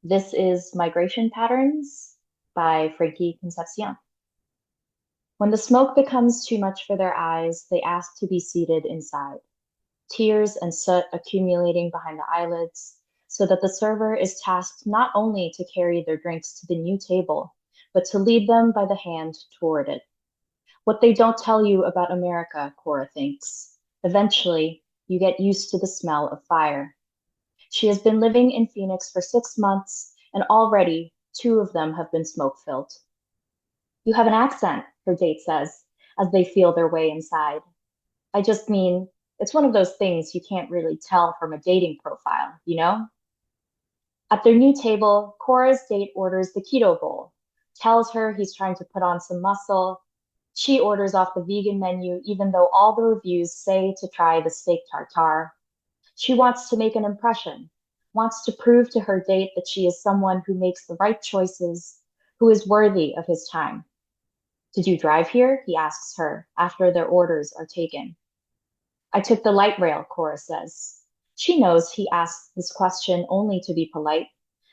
This is Migration Patterns by Frankie Concepcion. When the smoke becomes too much for their eyes, they ask to be seated inside, tears and soot accumulating behind the eyelids, so that the server is tasked not only to carry their drinks to the new table, but to lead them by the hand toward it. What they don't tell you about America, Cora thinks. Eventually, you get used to the smell of fire. She has been living in Phoenix for 6 months, and already two of them have been smoke-filled. You have an accent, her date says, as they feel their way inside. I just mean, it's one of those things you can't really tell from a dating profile, you know? At their new table, Cora's date orders the keto bowl, tells her he's trying to put on some muscle. She orders off the vegan menu, even though all the reviews say to try the steak tartare. She wants to make an impression, wants to prove to her date that she is someone who makes the right choices, who is worthy of his time. Did you drive here? He asks her after their orders are taken. I took the light rail, Cora says. She knows he asks this question only to be polite,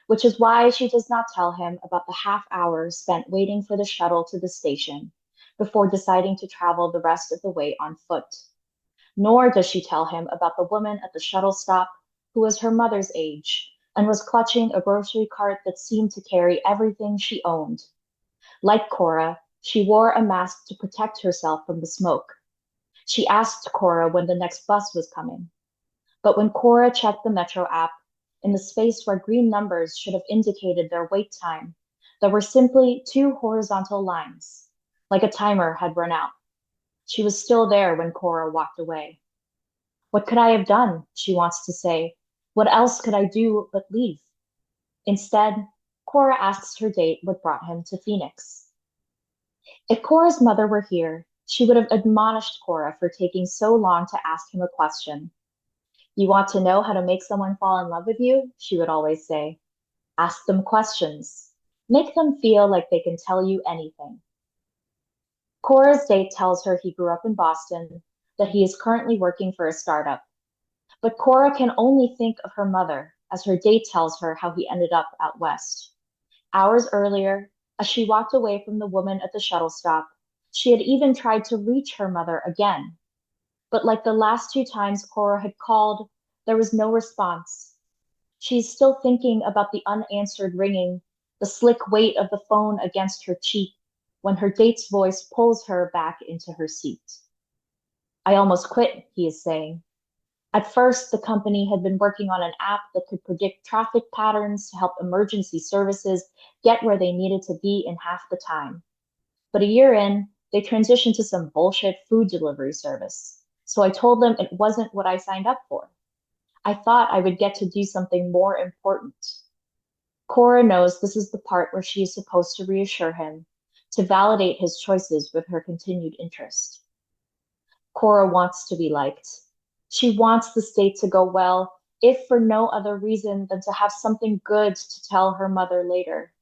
which is why she does not tell him about the half hour spent waiting for the shuttle to the station before deciding to travel the rest of the way on foot. Nor does she tell him about the woman at the shuttle stop who was her mother's age and was clutching a grocery cart that seemed to carry everything she owned. Like Cora, she wore a mask to protect herself from the smoke. She asked Cora when the next bus was coming. But when Cora checked the Metro app, in the space where green numbers should have indicated their wait time, there were simply two horizontal lines, like a timer had run out. She was still there when Cora walked away. What could I have done? She wants to say. What else could I do but leave? Instead, Cora asks her date what brought him to Phoenix. If Cora's mother were here, she would have admonished Cora for taking so long to ask him a question. You want to know how to make someone fall in love with you? She would always say. Ask them questions. Make them feel like they can tell you anything. Cora's date tells her he grew up in Boston, that he is currently working for a startup. But Cora can only think of her mother as her date tells her how he ended up out west. Hours earlier, as she walked away from the woman at the shuttle stop, she had even tried to reach her mother again. But like the last two times Cora had called, there was no response. She's still thinking about the unanswered ringing, the slick weight of the phone against her cheek, when her date's voice pulls her back into her seat. I almost quit, he is saying. At first, the company had been working on an app that could predict traffic patterns to help emergency services get where they needed to be in half the time. But a year in, they transitioned to some bullshit food delivery service. So I told them it wasn't what I signed up for. I thought I would get to do something more important. Cora knows this is the part where she is supposed to reassure him, to validate his choices with her continued interest. Cora wants to be liked. She wants the state to go well, if for no other reason than to have something good to tell her mother later.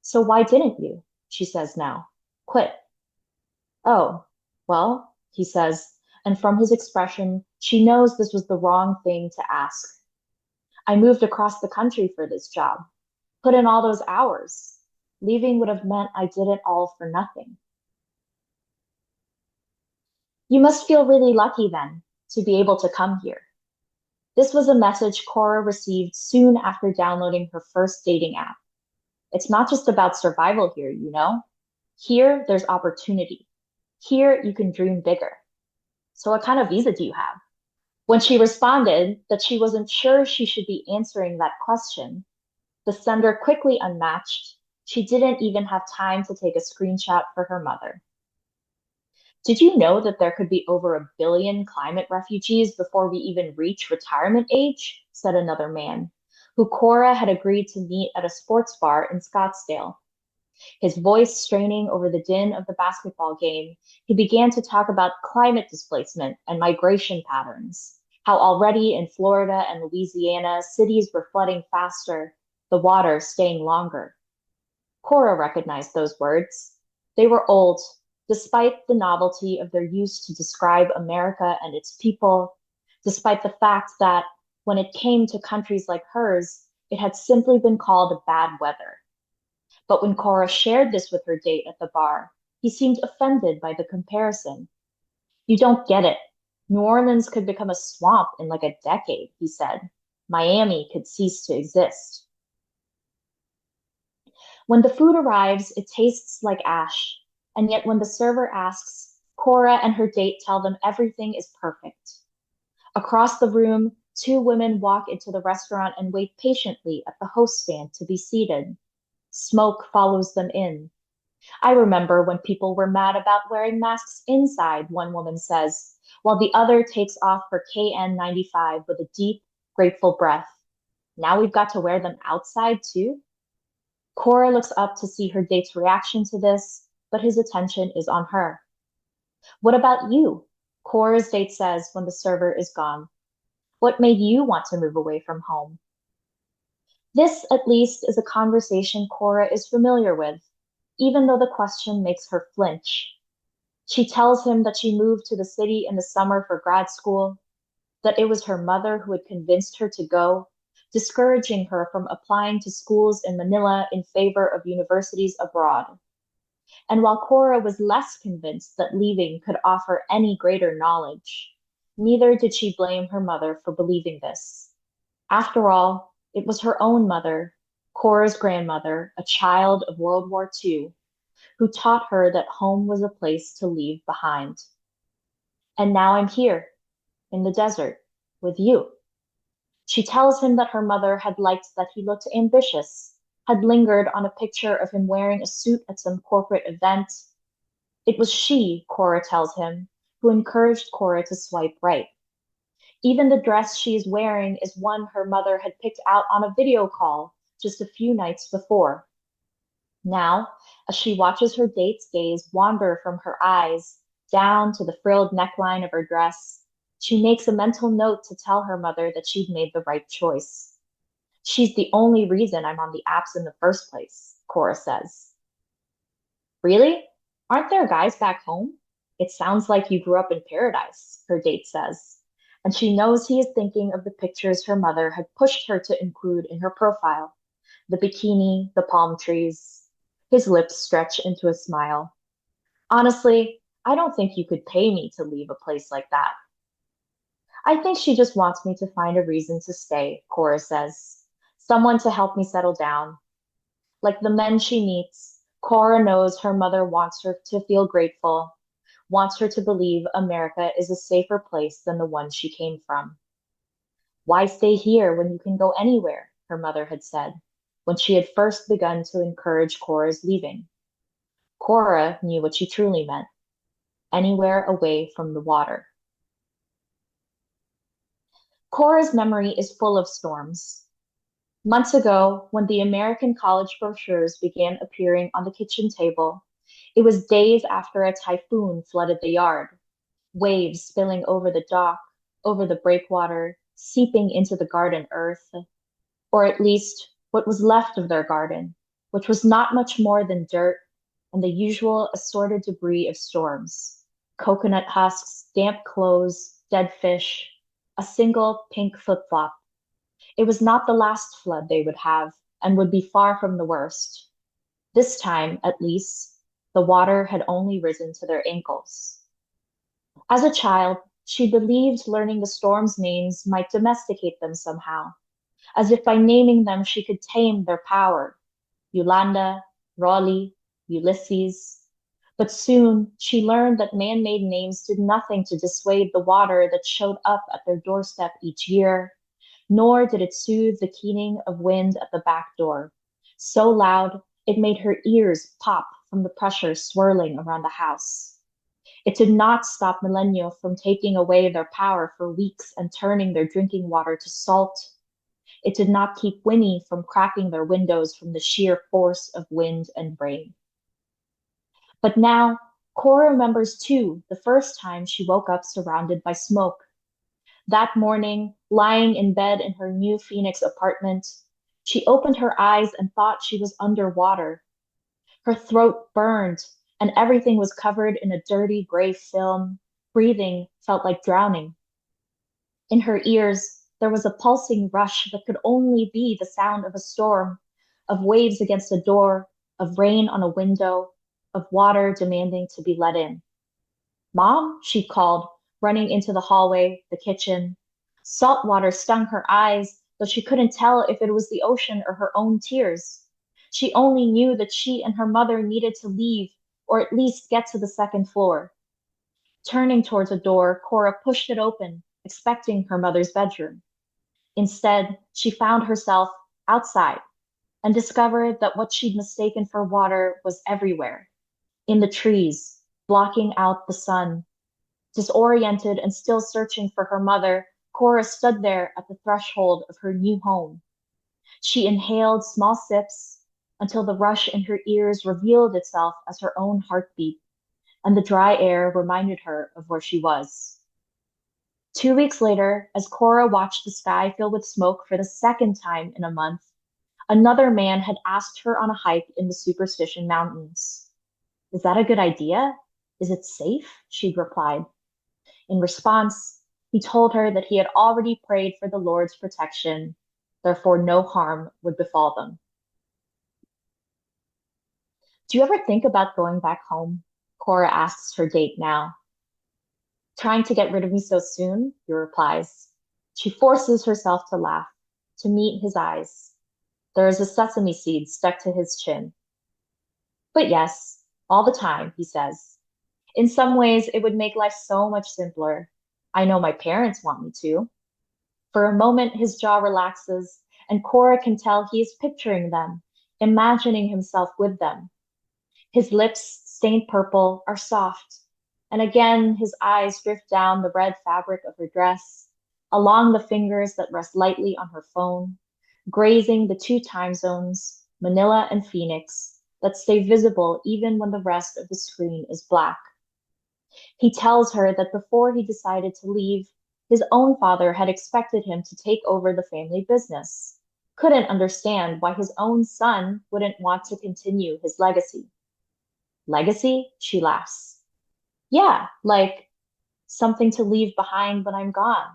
So why didn't you? She says now. Quit. Oh, well, he says, and from his expression, she knows this was the wrong thing to ask. I moved across the country for this job, put in all those hours. Leaving would have meant I did it all for nothing. You must feel really lucky then to be able to come here. This was a message Cora received soon after downloading her first dating app. It's not just about survival here, you know? Here, there's opportunity. Here, you can dream bigger. So what kind of visa do you have? When she responded that she wasn't sure she should be answering that question, the sender quickly unmatched. She didn't even have time to take a screenshot for her mother. Did you know that there could be over 1 billion climate refugees before we even reach retirement age? Said another man, who Cora had agreed to meet at a sports bar in Scottsdale. His voice straining over the din of the basketball game, he began to talk about climate displacement and migration patterns, how already in Florida and Louisiana, cities were flooding faster, the water staying longer. Cora recognized those words. They were old, despite the novelty of their use to describe America and its people, despite the fact that when it came to countries like hers, It had simply been called bad weather. But when Cora shared this with her date at the bar, he seemed offended by the comparison. You don't get it. New Orleans could become a swamp in like a decade, he said. Miami could cease to exist. When the food arrives, it tastes like ash. And yet when the server asks, Cora and her date tell them everything is perfect. Across the room, two women walk into the restaurant and wait patiently at the host stand to be seated. Smoke follows them in. I remember when people were mad about wearing masks inside, one woman says, while the other takes off her KN95 with a deep, grateful breath. Now we've got to wear them outside too? Cora looks up to see her date's reaction to this, but his attention is on her. What about you? Cora's date says when the server is gone. What made you want to move away from home? This, at least, is a conversation Cora is familiar with, even though the question makes her flinch. She tells him that she moved to the city in the summer for grad school, that it was her mother who had convinced her to go, discouraging her from applying to schools in Manila in favor of universities abroad. And while Cora was less convinced that leaving could offer any greater knowledge, neither did she blame her mother for believing this. After all, it was her own mother, Cora's grandmother, a child of World War II, who taught her that home was a place to leave behind. And now I'm here, in the desert, with you. She tells him that her mother had liked that he looked ambitious, had lingered on a picture of him wearing a suit at some corporate event. It was she, Cora tells him, who encouraged Cora to swipe right. Even the dress she is wearing is one her mother had picked out on a video call just a few nights before. Now, as she watches her date's gaze wander from her eyes down to the frilled neckline of her dress, she makes a mental note to tell her mother that she'd made the right choice. She's the only reason I'm on the apps in the first place, Cora says. Really? Aren't there guys back home? It sounds like you grew up in paradise, her date says. And she knows he is thinking of the pictures her mother had pushed her to include in her profile. The bikini, the palm trees. His lips stretch into a smile. Honestly, I don't think you could pay me to leave a place like that. I think she just wants me to find a reason to stay, Cora says. Someone to help me settle down. Like the men she meets, Cora knows her mother wants her to feel grateful, wants her to believe America is a safer place than the one she came from. Why stay here when you can go anywhere? Her mother had said, when she had first begun to encourage Cora's leaving. Cora knew what she truly meant, anywhere away from the water. Cora's memory is full of storms. Months ago, when the American college brochures began appearing on the kitchen table, it was days after a typhoon flooded the yard, waves spilling over the dock, over the breakwater, seeping into the garden earth, or at least what was left of their garden, which was not much more than dirt and the usual assorted debris of storms. Coconut husks, damp clothes, dead fish, a single pink flip-flop. It was not the last flood they would have, and would be far from the worst. This time, at least, the water had only risen to their ankles. As a child, she believed learning the storm's names might domesticate them somehow, as if by naming them she could tame their power. Yolanda, Raleigh, Ulysses. But soon she learned that man-made names did nothing to dissuade the water that showed up at their doorstep each year, nor did it soothe the keening of wind at the back door, so loud it made her ears pop from the pressure swirling around the house. It did not stop Milenio from taking away their power for weeks and turning their drinking water to salt. It did not keep Winnie from cracking their windows from the sheer force of wind and rain. But now, Cora remembers too the first time she woke up surrounded by smoke. That morning, lying in bed in her new Phoenix apartment, she opened her eyes and thought she was underwater. Her throat burned, and everything was covered in a dirty gray film. Breathing felt like drowning. In her ears, There was a pulsing rush that could only be the sound of a storm, of waves against a door, of rain on a window, of water demanding to be let in. Mom, she called, running into the hallway, the kitchen. Salt water stung her eyes, though she couldn't tell if it was the ocean or her own tears. She only knew that she and her mother needed to leave, or at least get to the second floor. Turning towards a door, Cora pushed it open, expecting her mother's bedroom. Instead, she found herself outside and discovered that what she'd mistaken for water was everywhere, in the trees, blocking out the sun. Disoriented and still searching for her mother, Cora stood there at the threshold of her new home. She inhaled small sips until the rush in her ears revealed itself as her own heartbeat, and the dry air reminded her of where she was. 2 weeks later, as Cora watched the sky fill with smoke for the second time in a month, another man had asked her on a hike in the Superstition Mountains. Is that a good idea? Is it safe? She'd replied. In response, he told her that he had already prayed for the Lord's protection, therefore no harm would befall them. Do you ever think about going back home? Cora asks her date now. Trying to get rid of me so soon, he replies. She forces herself to laugh, to meet his eyes. There is a sesame seed stuck to his chin. But yes, all the time, he says. In some ways, it would make life so much simpler. I know my parents want me to. For a moment, his jaw relaxes, and Cora can tell he is picturing them, imagining himself with them. His lips, stained purple, are soft, and again his eyes drift down the red fabric of her dress, along the fingers that rest lightly on her phone, grazing the two time zones, Manila and Phoenix, that stay visible even when the rest of the screen is black. He tells her that before he decided to leave, his own father had expected him to take over the family business, couldn't understand why his own son wouldn't want to continue his legacy. Legacy? She laughs. Yeah, like something to leave behind when I'm gone,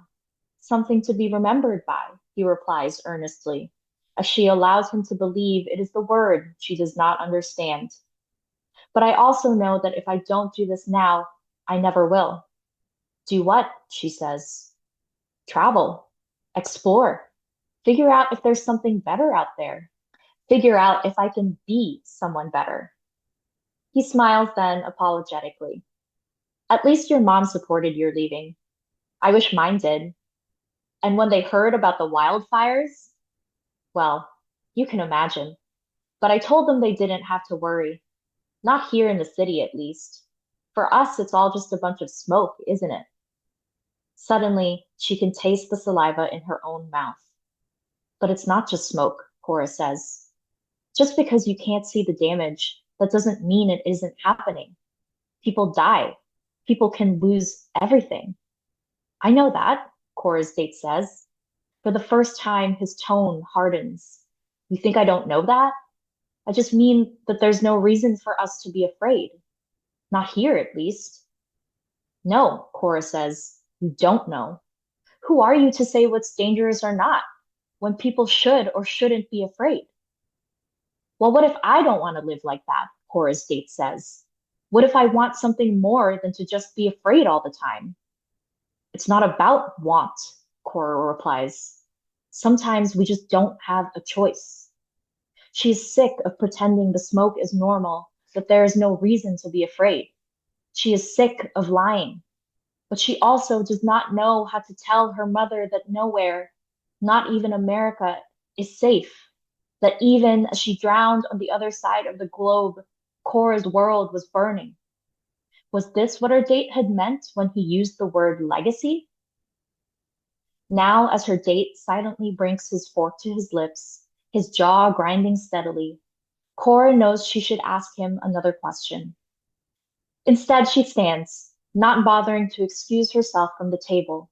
something to be remembered by, he replies earnestly, as she allows him to believe it is the word she does not understand. But I also know that if I don't do this now, I never will. Do what? She says. Travel, explore, figure out if there's something better out there, figure out if I can be someone better. He smiles then apologetically. At least your mom supported your leaving. I wish mine did. And when they heard about the wildfires, well, you can imagine. But I told them they didn't have to worry. Not here in the city, at least. For us, it's all just a bunch of smoke, isn't it? Suddenly, she can taste the saliva in her own mouth. But it's not just smoke, Cora says. Just because you can't see the damage, that doesn't mean it isn't happening. People die. People can lose everything. I know that, Cora's date says. For the first time, his tone hardens. You think I don't know that? I just mean that there's no reason for us to be afraid. Not here, at least. No, Cora says, you don't know. Who are you to say what's dangerous or not, when people should or shouldn't be afraid? Well, what if I don't want to live like that? Cora's date says. What if I want something more than to just be afraid all the time? It's not about want, Cora replies. Sometimes we just don't have a choice. She's sick of pretending the smoke is normal, that there is no reason to be afraid. She is sick of lying, but she also does not know how to tell her mother that nowhere, not even America, is safe. That even as she drowned on the other side of the globe, Cora's world was burning. Was this what her date had meant when he used the word legacy? Now, as her date silently brings his fork to his lips, his jaw grinding steadily, Cora knows she should ask him another question. Instead, she stands, not bothering to excuse herself from the table.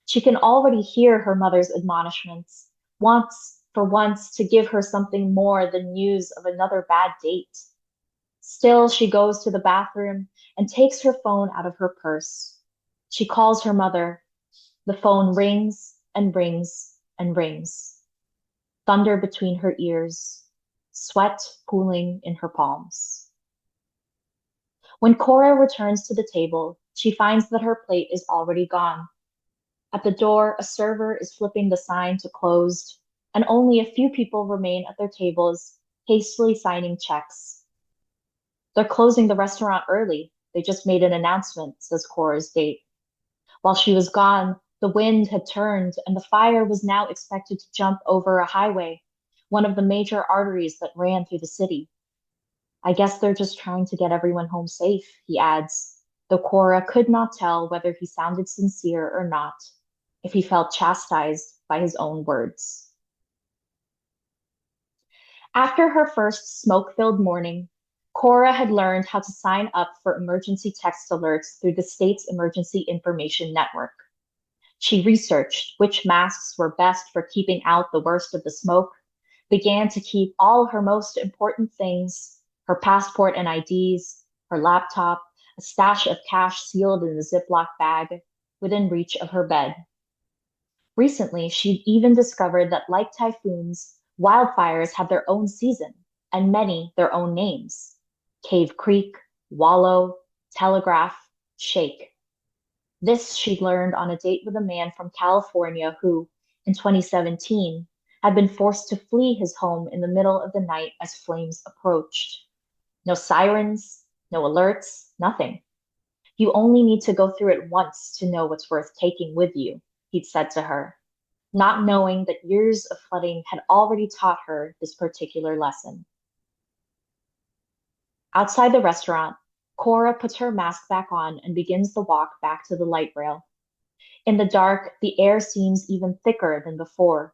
She can already hear her mother's admonishments, wants for once to give her something more than news of another bad date. Still, she goes to the bathroom and takes her phone out of her purse. She calls her mother. The phone rings, and rings and rings. Thunder between her ears, sweat pooling in her palms. When Cora returns to the table, she finds that her plate is already gone. At the door, a server is flipping the sign to closed, and only a few people remain at their tables, hastily signing checks. They're closing the restaurant early. They just made an announcement, says Cora's date. While she was gone, the wind had turned, and the fire was now expected to jump over a highway, one of the major arteries that ran through the city. I guess they're just trying to get everyone home safe, he adds, though Cora could not tell whether he sounded sincere or not, if he felt chastised by his own words. After her first smoke-filled morning, Cora had learned how to sign up for emergency text alerts through the state's Emergency Information Network. She researched which masks were best for keeping out the worst of the smoke, began to keep all her most important things, her passport and IDs, her laptop, a stash of cash sealed in a Ziploc bag, within reach of her bed. Recently, she'd even discovered that, like typhoons, wildfires have their own season, and many their own names. Cave Creek, Wallow, Telegraph, Shake. This she'd learned on a date with a man from California who, in 2017, had been forced to flee his home in the middle of the night as flames approached. No sirens, no alerts, nothing. You only need to go through it once to know what's worth taking with you, he'd said to her, not knowing that years of flooding had already taught her this particular lesson. Outside the restaurant, Cora puts her mask back on and begins the walk back to the light rail. In the dark, the air seems even thicker than before.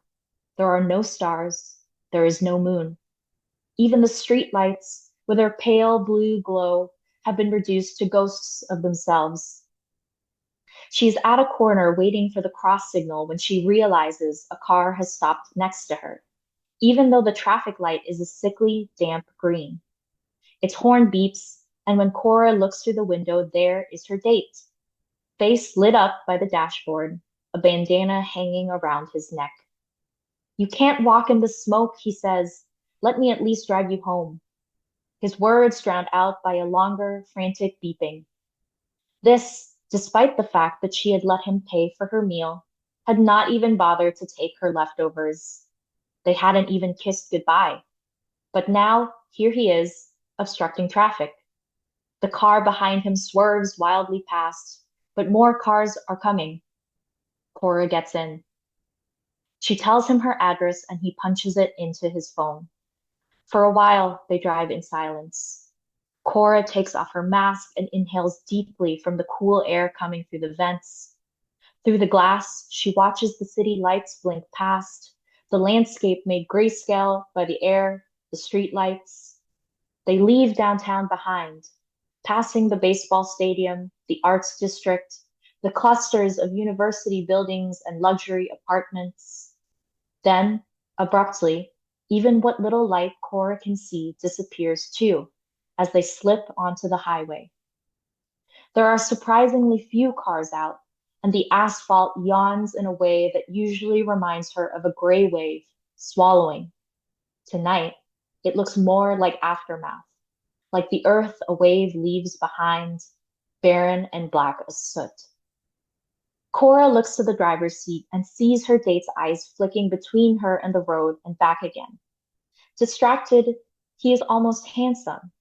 There are no stars. There is no moon. Even the street lights, with their pale blue glow, have been reduced to ghosts of themselves. She's at a corner waiting for the cross signal when she realizes a car has stopped next to her, even though the traffic light is a sickly, damp green. Its horn beeps, and when Cora looks through the window, there is her date, face lit up by the dashboard, a bandana hanging around his neck. You can't walk in the smoke, he says. Let me at least drive you home. His words drowned out by a longer, frantic beeping. This, despite the fact that she had let him pay for her meal, had not even bothered to take her leftovers. They hadn't even kissed goodbye. But now, here he is, obstructing traffic. The car behind him swerves wildly past, but more cars are coming. Cora gets in. She tells him her address and he punches it into his phone. For a while, they drive in silence. Cora takes off her mask and inhales deeply from the cool air coming through the vents. Through the glass, she watches the city lights blink past, the landscape made grayscale by the air, the street lights. They leave downtown behind, passing the baseball stadium, the arts district, the clusters of university buildings and luxury apartments. Then, abruptly, even what little light Cora can see disappears too, as they slip onto the highway. There are surprisingly few cars out, and the asphalt yawns in a way that usually reminds her of a gray wave swallowing. Tonight, it looks more like aftermath, like the earth a wave leaves behind, barren and black as soot. Cora looks to the driver's seat and sees her date's eyes flicking between her and the road and back again. Distracted, he is almost handsome.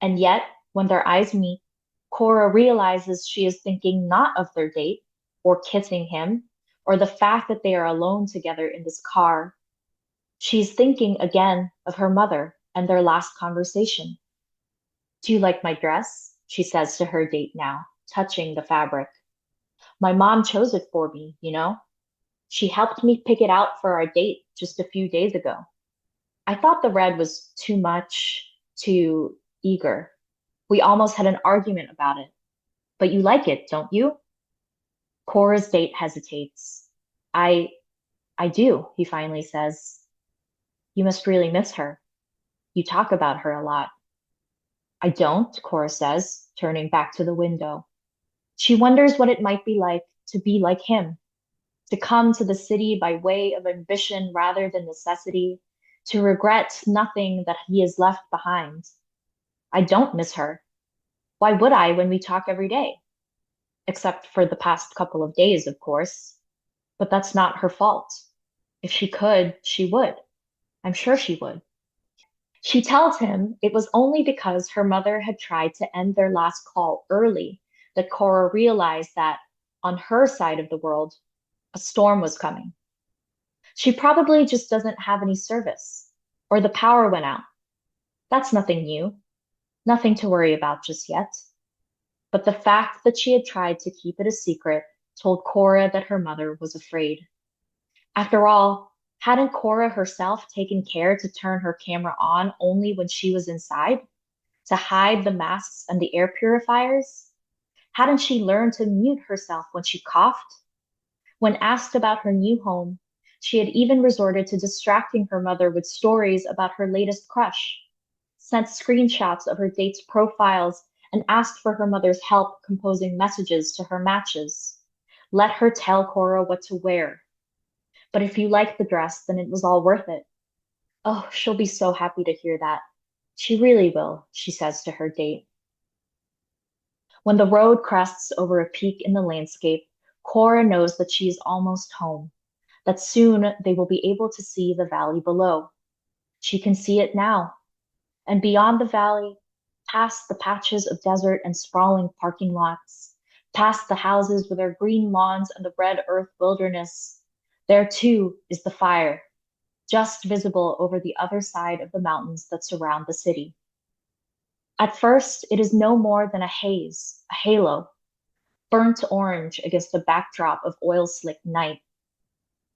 And yet, when their eyes meet, Cora realizes she is thinking not of their date, or kissing him, or the fact that they are alone together in this car. She's thinking again of her mother and their last conversation. Do you like my dress? She says to her date now, touching the fabric. My mom chose it for me, you know? She helped me pick it out for our date just a few days ago. I thought the red was too much, too eager. We almost had an argument about it. But you like it, don't you? Cora's date hesitates. I I do, he finally says. You must really miss her. You talk about her a lot. I don't, Cora says, turning back to the window. She wonders what it might be like to be like him. to come to the city by way of ambition rather than necessity, to regret nothing that he has left behind. I don't miss her. Why would I when we talk every day? Except for the past couple of days, of course. But that's not her fault. If she could, she would. I'm sure she would. She tells him it was only because her mother had tried to end their last call early that Cora realized that, on her side of the world, a storm was coming. She probably just doesn't have any service, or the power went out. That's nothing new, nothing to worry about just yet. But the fact that she had tried to keep it a secret told Cora that her mother was afraid. After all, hadn't Cora herself taken care to turn her camera on only when she was inside, to hide the masks and the air purifiers? Hadn't she learned to mute herself when she coughed? When asked about her new home, she had even resorted to distracting her mother with stories about her latest crush, sent screenshots of her dates' profiles, and asked for her mother's help composing messages to her matches. Let her tell Cora what to wear. But if you like the dress, then it was all worth it. Oh, she'll be so happy to hear that. She really will, she says to her date. When the road crests over a peak in the landscape, Cora knows that she is almost home, that soon they will be able to see the valley below. She can see it now. And beyond the valley, past the patches of desert and sprawling parking lots, past the houses with their green lawns and the red earth wilderness, there too is the fire, just visible over the other side of the mountains that surround the city. At first, it is no more than a haze, a halo, burnt orange against a backdrop of oil-slick night.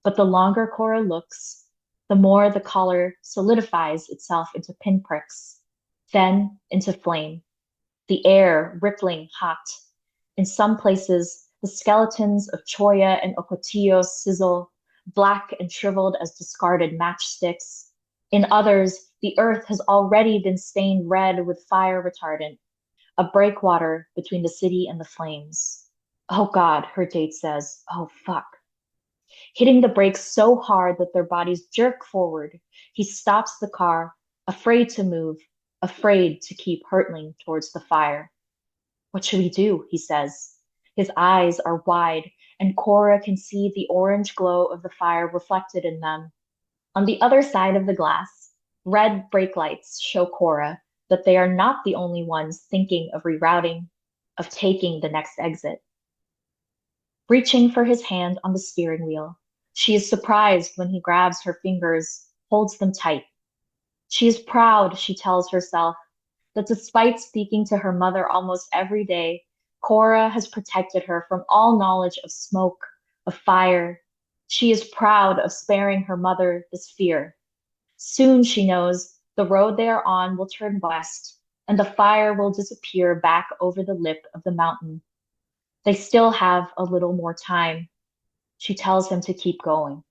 But the longer Cora looks, the more the color solidifies itself into pinpricks, then into flame, the air rippling hot. In some places, the skeletons of Choya and Ocotillo sizzle, black and shriveled as discarded matchsticks. In others, the earth has already been stained red with fire retardant, a breakwater between the city and the flames. Oh God, her date says, oh fuck. Hitting the brakes so hard that their bodies jerk forward, he stops the car, afraid to move, afraid to keep hurtling towards the fire. What should we do? He says. His eyes are wide, and Cora can see the orange glow of the fire reflected in them. On the other side of the glass, red brake lights show Cora that they are not the only ones thinking of rerouting, of taking the next exit. Reaching for his hand on the steering wheel, she is surprised when he grabs her fingers, holds them tight. She is proud, she tells herself, that despite speaking to her mother almost every day, Cora has protected her from all knowledge of smoke, of fire. She is proud of sparing her mother this fear. Soon, she knows, the road they are on will turn west, and the fire will disappear back over the lip of the mountain. They still have a little more time. She tells him to keep going.